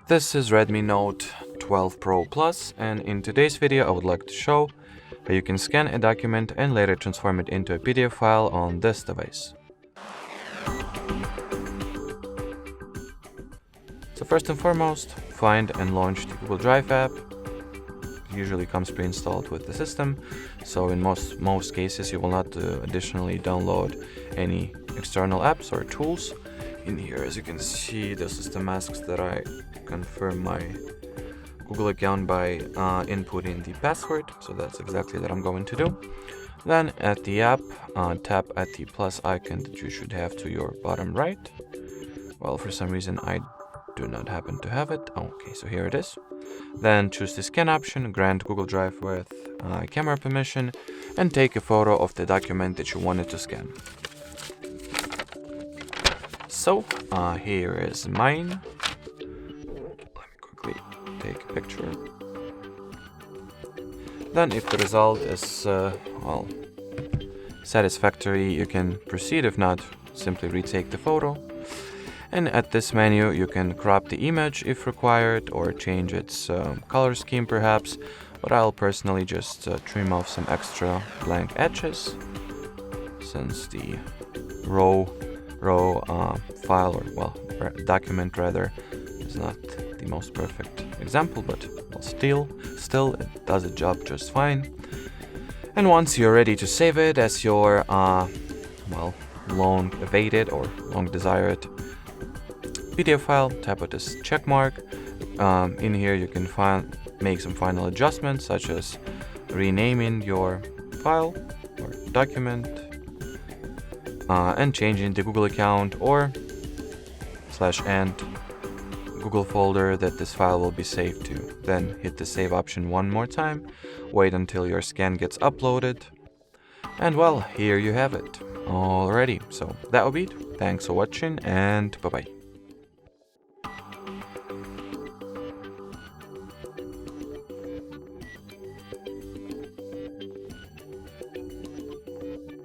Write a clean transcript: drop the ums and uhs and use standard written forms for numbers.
This is Redmi Note 12 Pro Plus, and in today's video I would like to show how you can scan a document and later transform it into a PDF file on this device. So first and foremost, find and launch the Google Drive app. It usually comes pre-installed with the system, so in most cases you will not additionally download any external apps or tools. In here, as you can see, the system asks that I confirm my Google account by inputting the password, so that's exactly what I'm going to do. Then at the app, tap at the plus icon that you should have to your bottom right. Well, for some reason I do not happen to have it. Okay, so here it is. Then choose the scan option, grant Google Drive with camera permission, and take a photo of the document that you wanted to scan. So here is mine. Let me quickly take a picture. Then if the result is satisfactory, you can proceed. If not, simply retake the photo. And at this menu you can crop the image if required, or change its color scheme perhaps, but I'll personally just trim off some extra blank edges, since the raw file, or document rather, is not the most perfect example, but still it does the job just fine. And once you're ready to save it as your long awaited or long desired PDF file, tap at this check mark. In here you can make some final adjustments, such as renaming your file or document, and changing the Google account or /and Google folder that this file will be saved to. Then hit the save option one more time, wait until your scan gets uploaded, and well, here you have it. Alrighty, so that will be it. Thanks for watching, and bye bye.